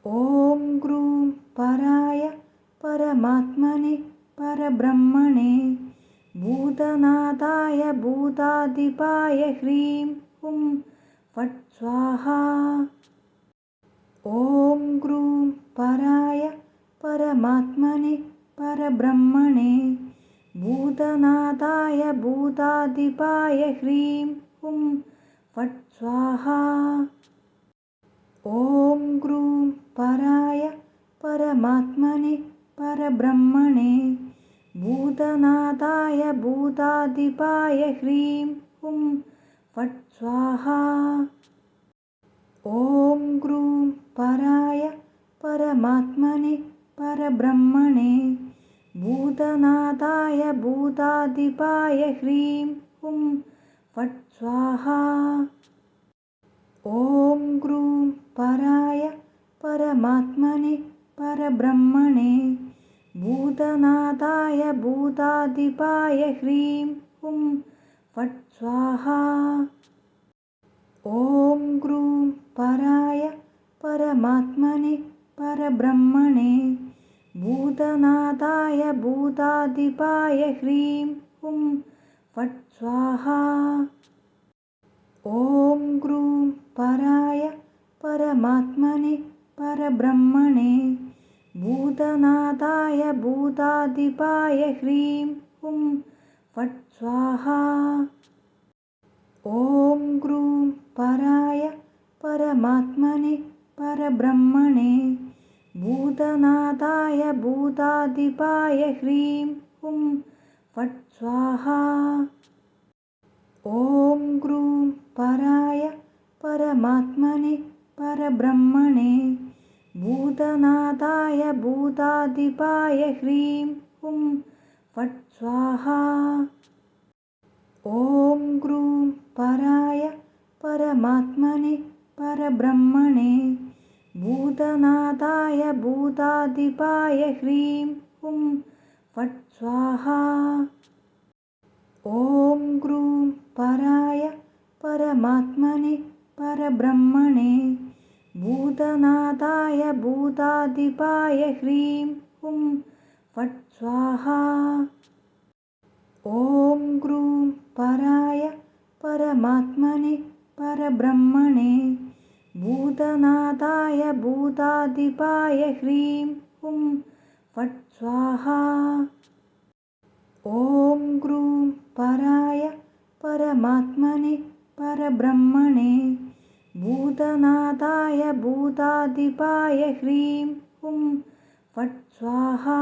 ॐ ग्रूं पराय परमात्मने परब्रह्मणे भूतनाथाय भूताधिपाय ह्रीं हुं फट् स्वाहा। ॐ ग्रूं पराय परमात्मने परब्रह्मणे भूतनाथाय भूताधिपाय ह्रीं हुं फट् स्वाहा। ॐ ग्रूं पराय परमात्मने परब्रह्मणे भूतनाथाय भूताधिपाय ह्रीं हुं फट् स्वाहा। ॐ ग्रूं पराय परमात्मने परब्रह्मणे भूतनाथाय भूताधिपाय ह्रीं हुं फट् स्वाहा। ॐ ग्रूं पराय परमात्मने परब्रह्मणे भूतनाथाय भूताधिपाय ह्रीं हुं फट् स्वाहा। ॐ ग्रूं पराय परमात्मने परब्रह्मणे भूतनाथाय भूताधिपाय ह्रीं हुं फट् स्वाहा। ॐ ग्रूं पराय परमात्मने परब्रह्मणे भूतनाथाय भूताधिपाय ह्रीं हुं फट् स्वाहा। ॐ ग्रूं पराय परमात्मने परब्रह्मणे भूतनाथाय भूताधिपाय ह्रीं हुं फट् स्वाहा। ॐ ग्रूं पराय परमात्मने परब्रह्मणे भूतनाथाय भूताधिपाय ह्रीं हुं फट् स्वाहा। ॐ ग्रूं पराय परमात्मने परब्रह्मणे भूतनाथाय भूताधिपाय ह्रीं हुं फट् स्वाहा। ॐ ग्रूं पराय परमात्मने परब्रह्मणे भूतनाथाय भूताधिपाय ह्रीं हुं फट् स्वाहा। ॐ ग्रूं पराय परमात्मने परब्रह्मणे भूतनाथाय भूताधिपाय ह्रीं हुं फट् स्वाहा। ॐ ग्रूं पराय परमात्मने परब्रह्मणे भूतनाथाय भूताधिपाय ह्रीं हुं फट् स्वाहा।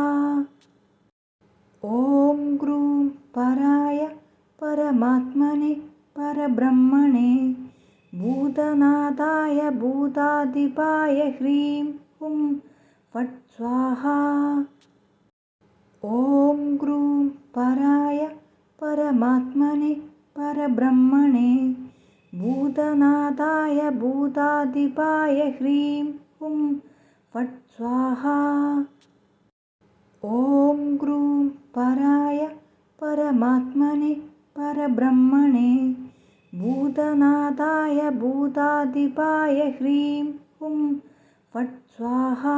ॐ ग्रूं पराय परमात्मने परब्रह्मणे भूतनाथाय भूताधिपाय ह्रीं हुं फट् स्वाहा। ॐ ग्रूं पराय परमात्मने परब्रह्मणे भूतनाथाय भूताधिपाय ह्रीं हुं फट् स्वाहा। ॐ ग्रूं पराय परमात्मने परब्रह्मणे भूतनाथाय भूताधिपाय ह्रीं हुं फट् स्वाहा।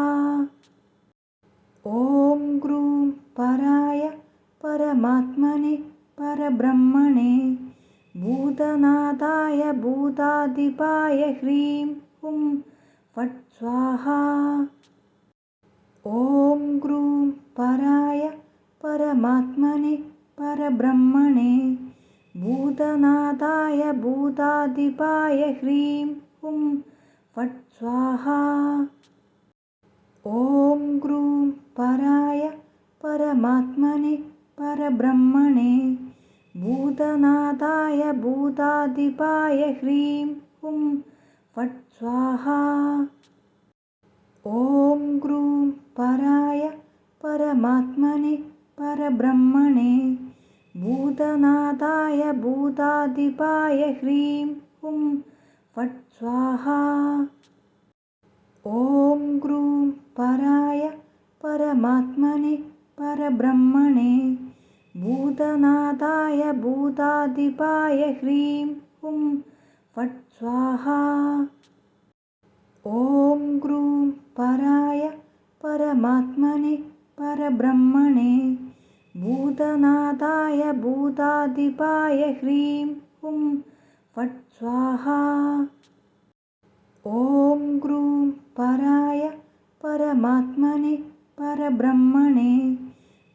ॐ ग्रूं पराय परमात्मने परब्रह्मणे भूतनाथाय भूताधिपाय ह्रीं हुं फट् स्वाहा। ॐ ग्रूं पराय परमात्मने परब्रह्मणे भूतनाथाय भूताधिपाय ह्रीं हुं फट् स्वाहा। ॐ ग्रूं पराय परमात्मने परब्रह्मणे भूतनाथाय भूताधिपाय ह्रीं हुं फट् स्वाहा। ॐ ग्रूं पराय परमात्मने परब्रह्मणे भूतनाथाय भूताधिपाय ह्रीं हुं फट् स्वाहा। ॐ ग्रूं पराय परमात्मने परब्रह्मणे भूतनाथाय भूताधिपाय ह्रीं हुं फट् स्वाहा। ॐ ग्रूं पराय परमात्मने परब्रह्मणे भूतनाथाय भूताधिपाय ह्रीं हुं फट् स्वाहा। ॐ ग्रूं पराय परमात्मने परब्रह्मणे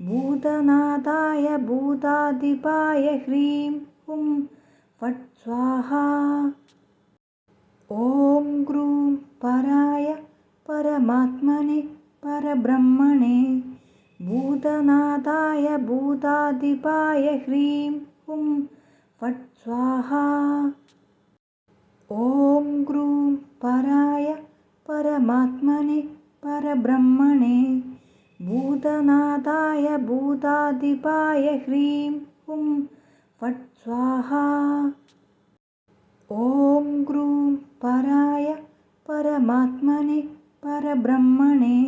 भूतनाथाय भूताधिपाय ह्रीं हुं फट् स्वाहा। ॐ ग्रूं पराय परमात्मने परब्रह्मणे भूतनाथाय भूताधिपाय ह्रीं हुं फट् स्वाहा। ॐ ग्रूं पराय परमात्मने परब्रह्मणे भूतनाथाय भूताधिपाय ह्रीं हुं फट् स्वाहा। ॐ ग्रूं पराय परमात्मने परब्रह्मणे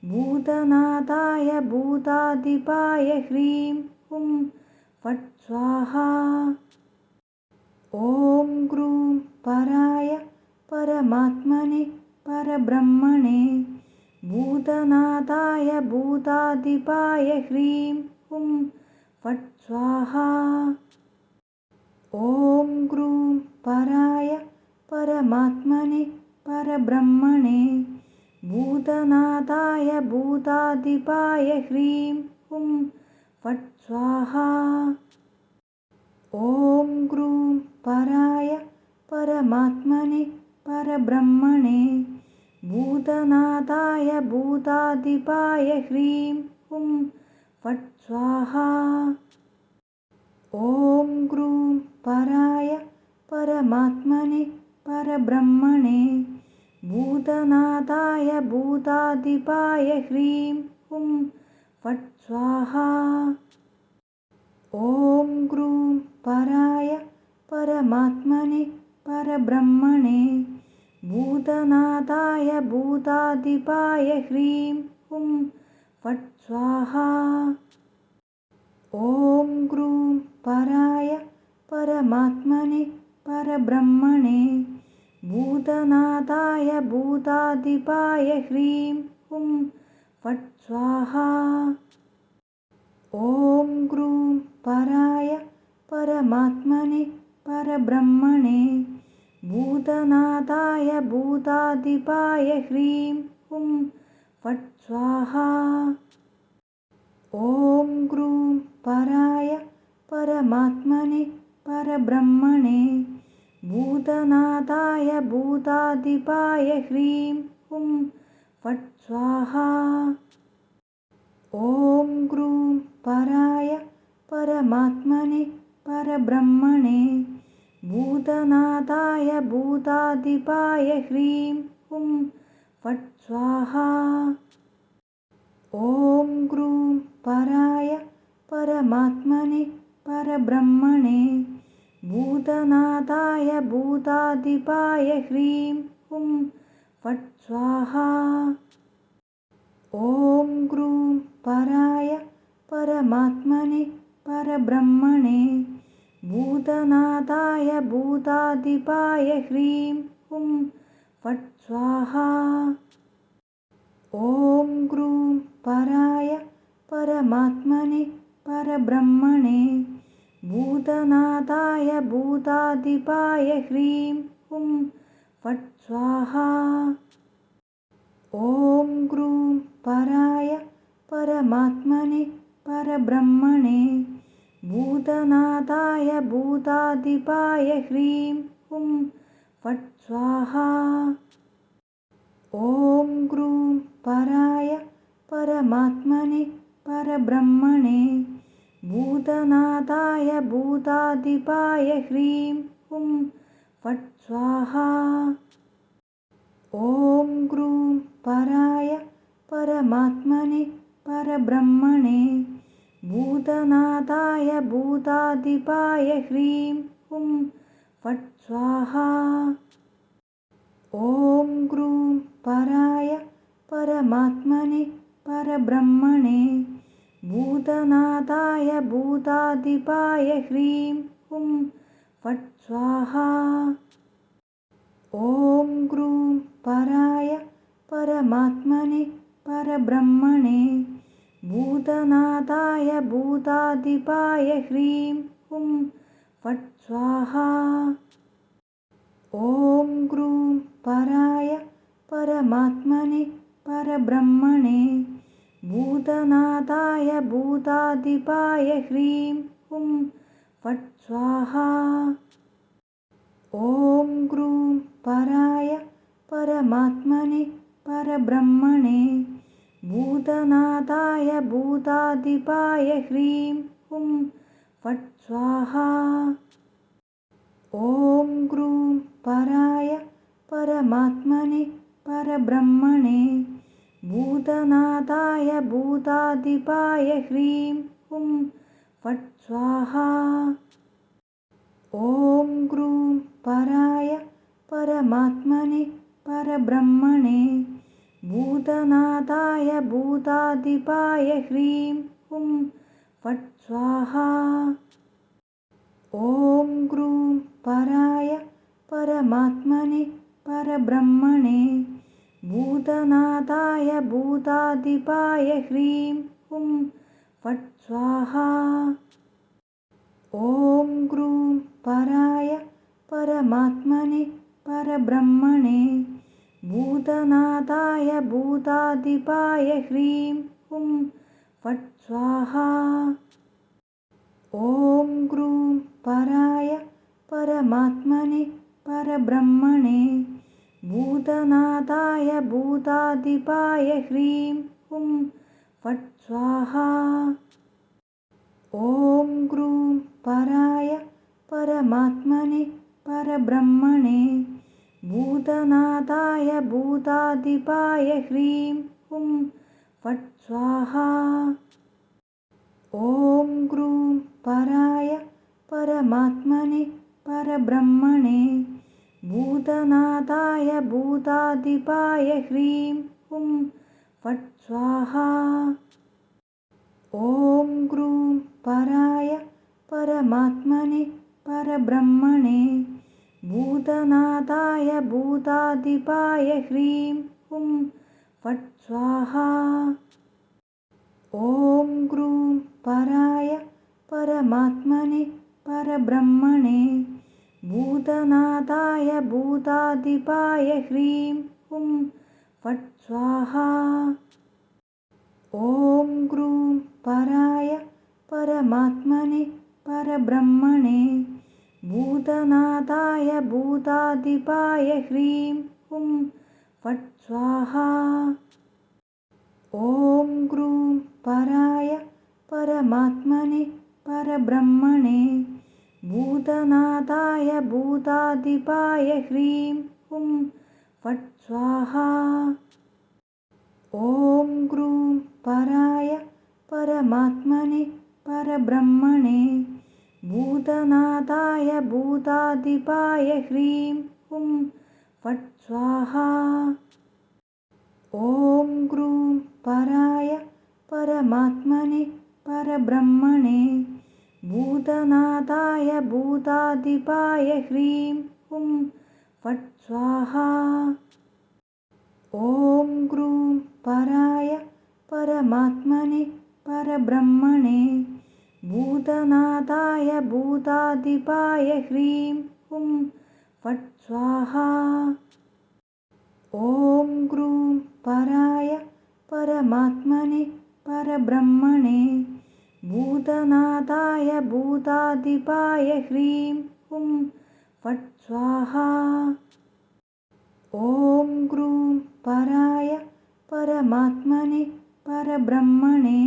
भूतनाथाय भूताधिपाय ह्रीं हुं फट् स्वाहा। ॐ ग्रूं पराय परमात्मने परब्रह्मणे भूतनाथाय भूताधिपाय ह्रीं हुं फट् स्वाहा। ॐ ग्रूं पराय परमात्मने परब्रह्मणे भूतनाथाय भूताधिपाय ह्रीं हुं फट् स्वाहा। ॐ ग्रूं पराय परमात्मने परब्रह्मणे भूतनाथाय भूताधिपाय ह्रीं हुं फट् स्वाहा। ॐ ग्रूं पराय परमात्मने परब्रह्मणे भूतनाथाय भूताधिपाय ह्रीं हुं फट् स्वाहा। ॐ ग्रूं पराय परमात्मने परब्रह्मणे भूतनाथाय भूताधिपाय ह्रीं हुं फट् स्वाहा। ॐ ग्रूं पराय परमात्मने परब्रह्मणे भूतनाथाय भूताधिपाय ह्रीं हुं फट् स्वाहा। ॐ ग्रूं पराय परमात्मने परब्रह्मणे भूतनाथाय भूताधिपाय ह्रीं हुं फट् स्वाहा। ॐ ग्रूं पराय परमात्मने परब्रह्मणे भूतनाथाय भूताधिपाय ह्रीं हुं फट् स्वाहा। ॐ ग्रूं पराय परमात्मने परब्रह्मणे भूतनाथाय भूताधिपाय ह्रीं हुं फट् स्वाहा। ॐ ग्रूं पराय परमात्मने परब्रह्मणे भूतनाथाय भूताधिपाय ह्रीं हुं फट् स्वाहा। ॐ ग्रूं पराय परमात्मने परब्रह्मणे भूतनाथाय भूताधिपाय ह्रीं हुं फट् स्वाहा। ॐ ग्रूं पराय परमात्मने परब्रह्मणे भूतनाथाय भूताधिपाय ह्रीं हुं फट् स्वाहा। ॐ ग्रूं पराय परमात्मने परब्रह्मणे भूतनाथाय भूताधिपाय ह्रीं हुं फट् स्वाहा। ॐ ग्रूं पराय परमात्मने परब्रह्मणे भूतनाथाय भूताधिपाय ह्रीं हुं फट् स्वाहा। ॐ ग्रूं पराय परमात्मने परब्रह्मणे भूतनाथाय भूताधिपाय ह्रीं हुं फट् स्वाहा। ॐ ग्रूं पराय परमात्मने परब्रह्मणे भूतनाथाय भूताधिपाय ह्रीं हुं फट् स्वाहा। ॐ ग्रूं पराय परमात्मने परब्रह्मणे भूतनादाय भूतादिपाय ह्रीं हुं फट् स्वाहा। ॐ ग्रूं पराय परमात्मने परब्रह्मणे भूतनादाय भूतादिपाय ह्रीं हुं फट् स्वाहा। ॐ ग्रूं पराय परमात्मने परब्रह्मणे भूतनादाय भूतादिपाय ह्रीं हुं फट् स्वाहा। ॐ ग्रूं पराय परमात्मने परब्रह्मणे भूतनादाय भूतादिपाय ह्रीं हुं फट् स्वाहा। ॐ ग्रूं पराय परमात्मने परब्रह्मणे भूतनादाय भूतादिपाय ह्रीं हुं फट् स्वाहा। ॐ ग्रूं पराय परमात्मने परब्रह्मणे भूतनादाय भूतादिपाय ह्रीं हुं फट् स्वाहा। ॐ ग्रूं पराय परमात्मने परब्रह्मणे भूतनादाय भूतादिपाय ह्रीं हुं फट् स्वाहा। ॐ ग्रूं पराय परमात्मने परब्रह्मणे भूतनादाय भूतादिपाय ह्रीं हुं फट् स्वाहा। ॐ ग्रूं पराय परमात्मने परब्रह्मणे भूतनादाय भूतादिपाय ह्रीं हुं फट् स्वाहा। ॐ ग्रूं पराय परमात्मने परब्रह्मणे भूतनादाय भूतादिपाय ह्रीं हुं फट् स्वाहा। ॐ ग्रूं पराय परमात्मने परब्रह्मणे भूतनादाय भूतादिपाय ह्रीं हुं फट् स्वाहा। ॐ ग्रूं पराय परमात्मने परब्रह्मणे भूतनादाय भूतादिपाय ह्रीं हुं फट् स्वाहा। ॐ ग्रूं पराय परमात्मने परब्रह्मणे भूतनादाय भूतादिपाय ह्रीं हुं फट् स्वाहा। ॐ ग्रूं पराय परमात्मने परब्रह्मणे भूतनादाय भूतादिपाय ह्रीं हुं फट् स्वाहा। ॐ ग्रूं पराय परमात्मने परब्रह्मणे भूतनादाय भूतादिपाय ह्रीं हुं फट् स्वाहा। ॐ ग्रूं पराय परमात्मने परब्रह्मणे भूतनादाय भूतादिपाय ह्रीं हुं फट् स्वाहा। ॐ ग्रूं पराय परमात्मने परब्रह्मणे भूतनादाय भूतादिपाय ह्रीं हुं फट् स्वाहा। ॐ ग्रूं पराय परमात्मने परब्रह्मणे भूतनादाय भूतादिपाय ह्रीं हुं फट् स्वाहा। ॐ ग्रूं पराय परमात्मने परब्रह्मणे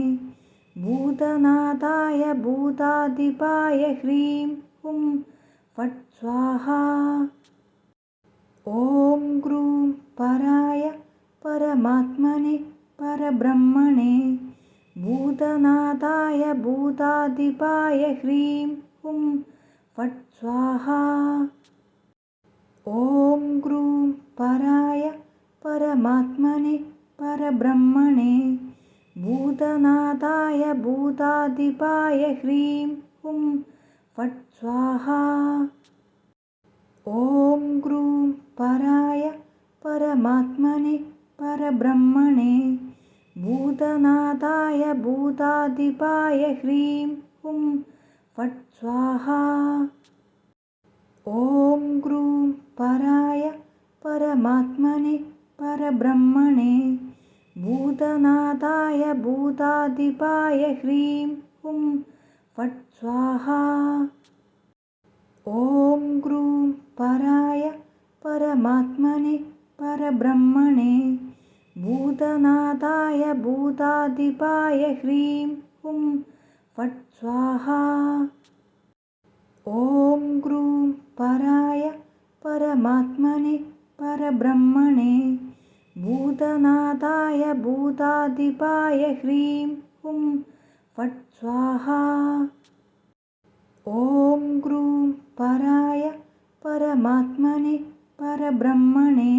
भूतनादाय भूतादिपाय ह्रीं हुं फट् स्वाहा। ॐ ग्रूं पराय परमात्मने परब्रह्मणे भूतनादाय भूतादिपाय ह्रीं हुं फट् स्वाहा। ॐ ग्रूं पराय परमात्मने परब्रह्मणे भूतनादाय भूतादिपाय ह्रीं हुं फट् स्वाहा। ॐ ग्रूं पराय परमात्मने परब्रह्मणे भूतनाथाय भूताधिपाय ह्रीं हुं फट् स्वाहा। ॐ ग्रूं पराय परमात्मने परब्रह्मणे भूतनाथाय भूताधिपाय ह्रीं हुं फट् स्वाहा। ॐ ग्रूं पराय परमात्मने परब्रह्मणे भूतनाथाय भूताधिपाय ह्रीं हुं फट् स्वाहा। ॐ ग्रूं पराय परमात्मने परब्रह्मणे भूतनाथाय भूताधिपाय ह्रीं हुं फट् स्वाहा। ॐ ग्रूं पराय परमात्मने परब्रह्मणे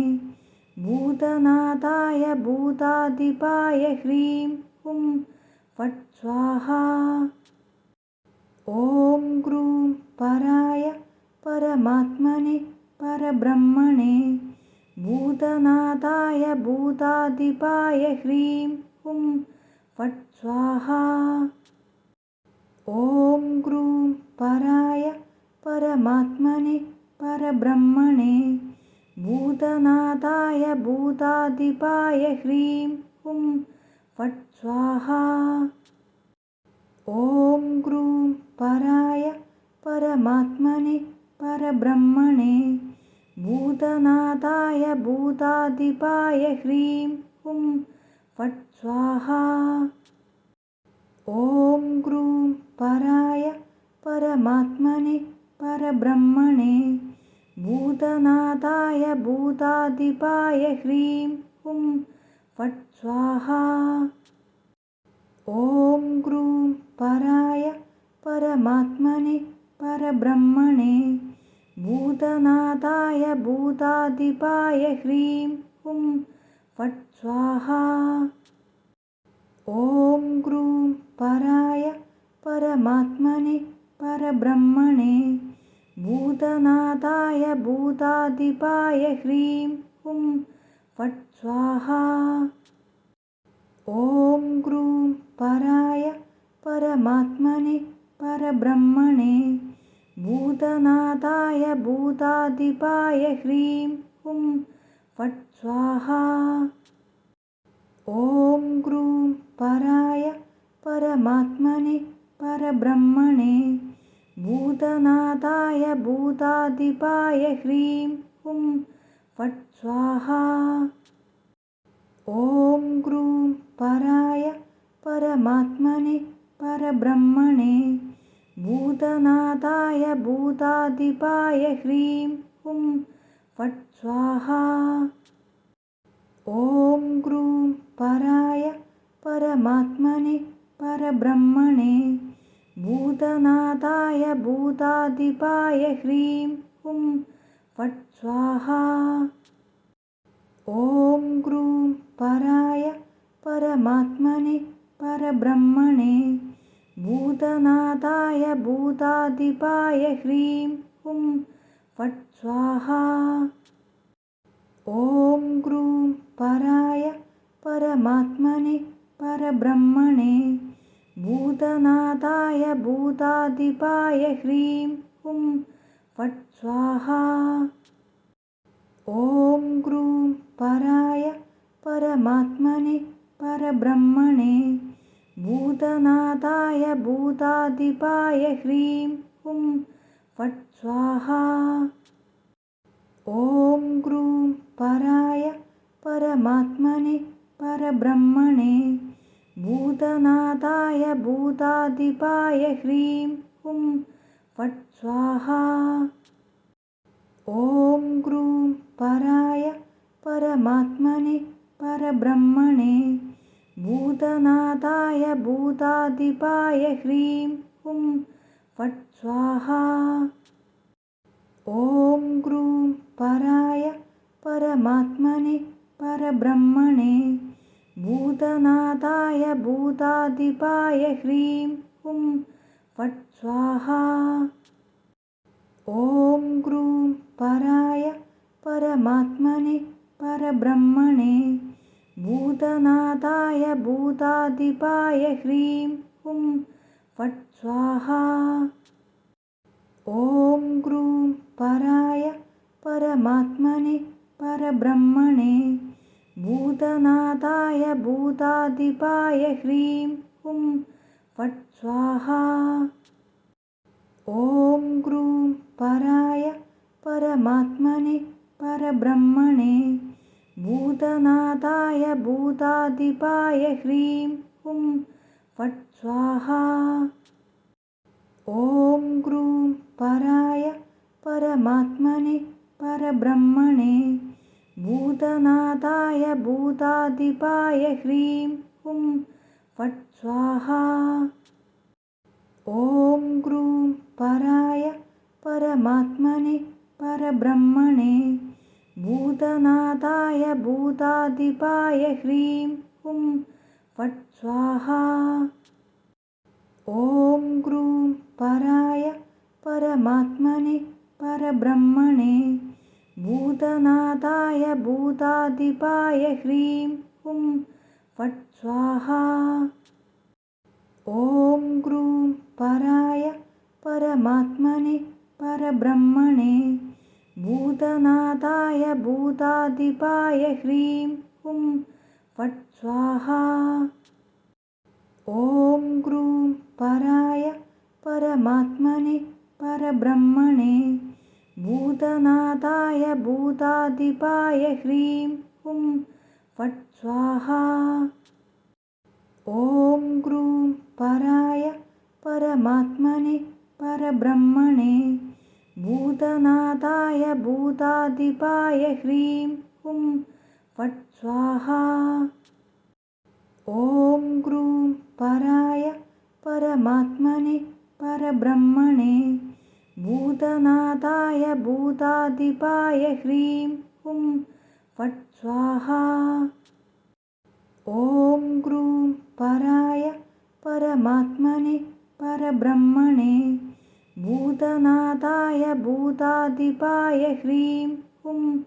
भूतनाथाय भूताधिपाय ह्रीं हुं फट् स्वाहा। ॐ ग्रूं पराय परमात्मने परब्रह्मणे भूतनाथाय भूताधिपाय ह्रीं हुं फट् स्वाहा। ॐ ग्रूं पराय परमात्मने परब्रह्मणे भूतनाथाय भूताधिपाय ह्रीं हुं फट् स्वाहा। ॐ ग्रूं पराय परमात्मने परब्रह्मणे भूतनाथाय भूताधिपाय ह्रीं हुं फट् स्वाहा। ॐ ग्रूं पराय परमात्मने परब्रह्मणे भूतनाथाय भूताधिपाय ह्रीं हुं फट् स्वाहा। ॐ ग्रूं पराय परमात्मने परब्रह्मणे भूतनाथाय भूताधिपाय ह्रीं हुं फट् स्वाहा। ॐ ग्रूं पराय परमात्मने परब्रह्मणे भूतनाथाय भूताधिपाय ह्रीं हुं फट् स्वाहा। ॐ ग्रूं पराय परमात्मने परब्रह्मणे भूतनाथाय भूताधिपाय ह्रीं हुं फट् स्वाहा। ॐ ग्रूं पराय परमात्मने परब्रह्मणे भूतनाथाय भूताधिपाय ह्रीं हुं फट् स्वाहा। ॐ ग्रूं पराय परमात्मने परब्रह्मणे भूतनाथाय भूताधिपाय ह्रीं हुं फट् स्वाहा। ॐ ग्रूं पराय परमात्मने परब्रह्मणे भूतनाथाय भूताधिपाय ह्रीं हुं फट् स्वाहा। ॐ ग्रूं पराय परमात्मने परब्रह्मणे भूतनाथाय भूताधिपाय ह्रीं हुं फट् स्वाहा। ॐ ग्रूं पराय परमात्मने परब्रह्मणे भूतनाथाय भूताधिपाय ह्रीं हुं फट् स्वाहा। ॐ ग्रूं पराय परमात्मने परब्रह्मणे भूतनाथाय भूताधिपाय ह्रीं हुं फट् स्वाहा। ॐ ग्रूं पराय परमात्मने परब्रह्मणे भूतनाथाय भूताधिपाय ह्रीं हुं फट् स्वाहा। ॐ ग्रूं पराय परमात्मने परब्रह्मणे भूतनाथाय भूताधिपाय ह्रीं हुं फट् स्वाहा। ॐ ग्रूं पराय परमात्मने परब्रह्मणे भूतनाथाय भूताधिपाय ह्रीं हुं फट् स्वाहा। ॐ ग्रूं पराय परमात्मने परब्रह्मणे भूतनाथाय भूताधिपाय ह्रीं हुं फट् स्वाहा। ॐ ग्रूं पराय परमात्मने परब्रह्मणे भूतनाथाय भूताधिपाय ह्रीं हुं फट् स्वाहा। ॐ ग्रूं पराय परमात्मने परब्रह्मणे भूतनाथाय भूताधिपाय ह्रीं हुं फट् स्वाहा। ॐ ग्रूं पराय परमात्मने परब्रह्मणे भूतनाथाय भूताधिपाय ह्रीं हुं फट् स्वाहा। ॐ ग्रूं पराय परमात्मने परब्रह्मणे भूतनाथाय भूताधिपाय ह्रीं हुं फट् स्वाहा। ॐ ग्रूं पराय परमात्मने परब्रह्मणे भूतनाथाय भूताधिपाय ह्रीं हुं फट् स्वाहा। ॐ ग्रूं पराय परमात्मने परब्रह्मणे भूतनाथाय भूताधिपाय ह्रीं हुं फट् स्वाहा। ॐ ग्रूं पराय परमात्मने परब्रह्मणे भूतनाथाय भूताधिपाय ह्रीं हुं फट् स्वाहा। ॐ ग्रूं पराय परमात्मने परब्रह्मणे भूतनाथाय भूताधिपाय ह्रीं हुं फट् स्वाहा। ॐ ग्रूं पराय परमात्मने परब्रह्मणे भूतनाथाय भूताधिपाय ह्रीं हुं फट् स्वाहा। ॐ ग्रूं पराय परमात्मने परब्रह्मणे भूतनाथाय भूताधिपाय ह्रीं हुं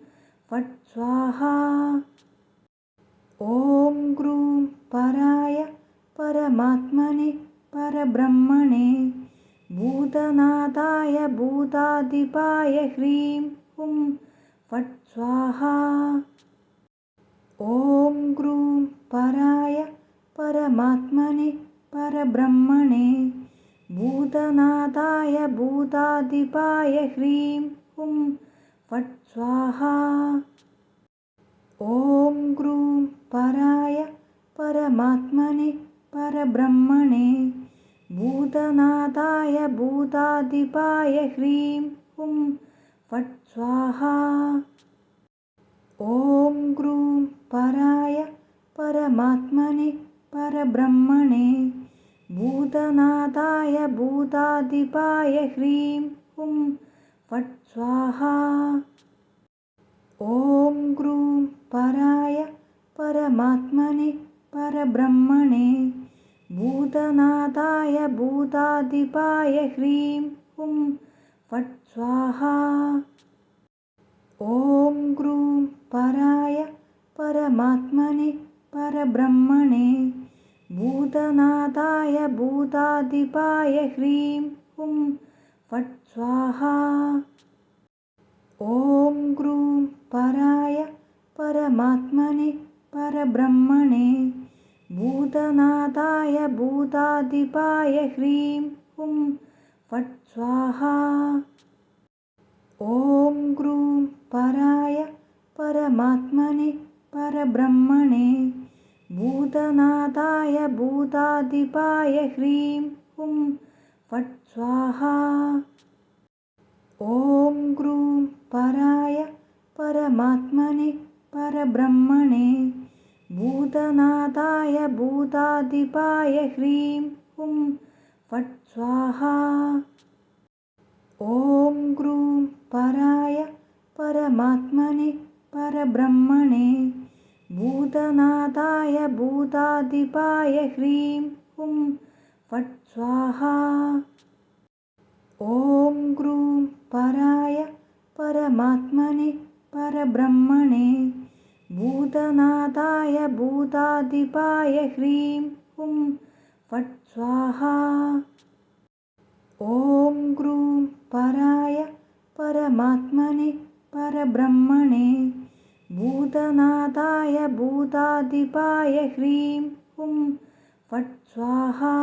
फट् स्वाहा। ॐ ग्रूं पराय परमात्मने परब्रह्मणे भूतनाथाय भूताधिपाय ह्रीं हुं फट् स्वाहा। ॐ ग्रूं पराय परमात्मने परब्रह्मणे भूतनाथाय भूताधिपाय ह्रीं हुं फट् स्वाहा। ॐ ग्रूं पराय परमात्मने परब्रह्मणे भूतनाथाय भूताधिपाय ह्रीं हुं फट् स्वाहा। ॐ ग्रूं पराय परमात्मने परब्रह्मणे भूतनाथाय भूताधिपाय ह्रीं हुं फट् स्वाहा। ॐ ग्रूं पराय परमात्मने परब्रह्मणे भूतनाथाय भूताधिपाय ह्रीं हुं फट् स्वाहा। ॐ ग्रूं पराय परमात्मने परब्रह्मणे भूतनाथाय भूताधिपाय ह्रीं हुं फट् स्वाहा। ॐ ग्रूं पराय परमात्मने परब्रह्मणे भूतनाथाय भूताधिपाय ह्रीं हुं फट् स्वाहा। ॐ ग्रूं पराय परमात्मने परब्रह्मणे भूतनाथाय भूताधिपाय ह्रीं हुं फट् स्वाहा। ॐ ग्रूं पराय परमात्मने परब्रह्मणे भूतनाथाय भूताधिपाय ह्रीं हुं फट् स्वाहा। ॐ ग्रूं पराय परमात्मने परब्रह्मणे भूतनाथाय भूताधिपाय ह्रीं हुं फट् स्वाहा। ॐ ग्रूं पराय परमात्मने परब्रह्मणे भूतनादाय भूतादिपाय ह्रीं हुं फट् स्वाहा। ॐ ग्रूं पराय परमात्मने परब्रह्मणे भूतनादाय भूतादिपाय ह्रीं हुं फट् स्वाहा।